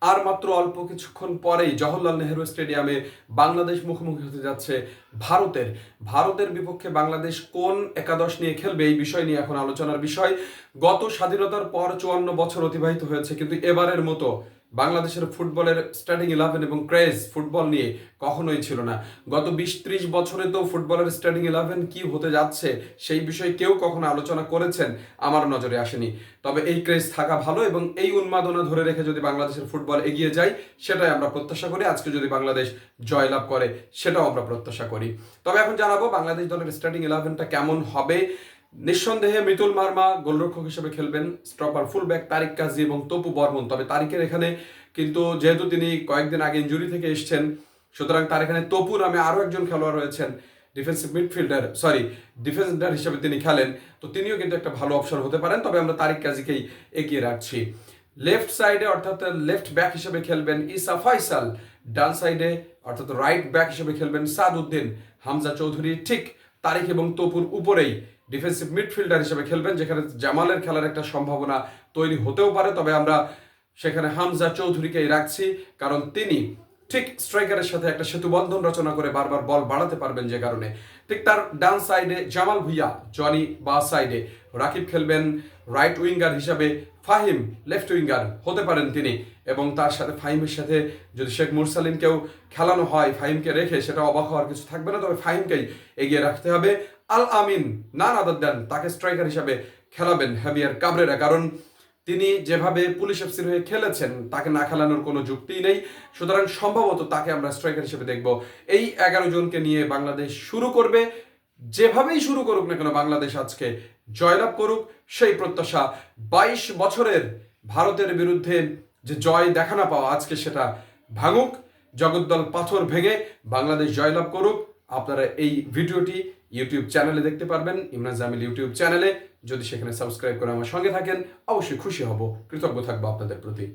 আর মাত্র অল্প কিছুক্ষণ পরেই জওহরলাল নেহেরু স্টেডিয়ামে বাংলাদেশ মুখোমুখি হতে যাচ্ছে ভারতের। ভারতের বিপক্ষে বাংলাদেশ কোন একাদশ নিয়ে খেলবে এই বিষয় নিয়ে এখন আলোচনার বিষয়। গত স্বাধীনতার পর 54 বছর অতিবাহিত হয়েছে, কিন্তু এবারের মতো বাংলাদেশের ফুটবলের স্টার্টিং 11 এবং ক্রেজ ফুটবল নিয়ে কখনোই ছিল না। গত 20-30 বছরে তো ফুটবলের স্টার্টিং 11 কি হতে যাচ্ছে সেই বিষয়ে কেউ কখনো আলোচনা করেছেন আমার নজরে আসেনি। তবে এই ক্রেজ থাকা ভালো এবং এই উন্মাদনা ধরে রেখে যদি বাংলাদেশের ফুটবল এগিয়ে যায় সেটাই আমরা প্রত্যাশা করি। আজকে যদি বাংলাদেশ জয়লাভ করে সেটাও আমরা প্রত্যাশা করি। তবে এখন জানাবো বাংলাদেশ দলের স্টার্টিং 11টা কেমন হবে। নিঃসন্দেহে মিতুল মার্মা গোলরক্ষক হিসেবে খেলবেন, স্টপার ফুলব্যাক তারিক কাজী এবং তপু বর্মন। তবে তারিকের এখানে কিন্তু যেহেতু তিনি কয়েকদিন আগে ইনজুরি থেকে এসেছেন, সুতরাং তার এখানে তপু নামে আরও একজন খেলোয়াড় রয়েছেন, ডিফেন্ডার হিসেবে তিনি খেলেন। তো তিনিও কিন্তু একটা ভালো অপশন হতে পারেন। তবে আমরা তারিক কাজীকেই এগিয়ে রাখছি। লেফট সাইডে অর্থাৎ লেফট ব্যাক হিসেবে খেলবেন ইসা ফয়সাল, ডান সাইডে অর্থাৎ রাইট ব্যাক হিসেবে খেলবেন সাদউদ্দিন, হামজা চৌধুরী ঠিক তারিক এবং তপুর উপরেই ডিফেন্সিভ মিডফিল্ডার হিসেবে খেলবেন, যেখানে জামালের খেলার একটা সম্ভাবনা তৈরি হতেও পারে। তবে আমরা সেখানে হামজা চৌধুরীকেই রাখছি, কারণ তিনি ঠিক স্ট্রাইকারের সাথে একটা সেতু বন্ধন রচনা করে বারবার বল বাড়াতে পারবেন, যে কারণে ঠিক তার ডান সাইডে জামাল ভুইয়া, জনি বা সাইডে রাকিব খেলবেন রাইট উইঙ্গার হিসাবে, ফাহিম লেফট উইঙ্গার হতে পারেন তিনি, এবং তার সাথে ফাহিমের সাথে যদি শেখ মুরসালিনকেও খেলানো হয় ফাহিমকে রেখে, সেটা অবাক হওয়ার কিছু থাকবে না। তবে ফাহিমকেই এগিয়ে রাখতে হবে। আল আমিন নান আদার দেন তাকে স্ট্রাইকার হিসাবে খেলাবেন হেভিয়ার কাবরেরা, কারণ তিনি যেভাবে পুলিশ এফসির হয়ে খেলেছেন তাকে না খেলানোর কোনো যুক্তিই নেই। সুতরাং সম্ভবত তাকে আমরা স্ট্রাইকার হিসেবে দেখব। এই 11 জনকে নিয়ে বাংলাদেশ শুরু করবে। যেভাবেই শুরু করুক না কেন বাংলাদেশ আজকে জয়লাভ করুক সেই প্রত্যাশা। 22 বছরের ভারতের বিরুদ্ধে যে জয় দেখা না পাওয়া, আজকে সেটা ভাঙুক, জগদ্দল পাথর ভেঙে বাংলাদেশ জয়লাভ করুক। আপনারা এই ভিডিওটি ইউটিউব চ্যানেলে দেখতে পারবেন, ইমরান জামিল ইউটিউব চ্যানেলে। যদি সেখানে সাবস্ক্রাইব করে আমার সঙ্গে থাকেন অবশ্যই খুশি হব, কৃতজ্ঞ থাকবো আপনাদের প্রতি।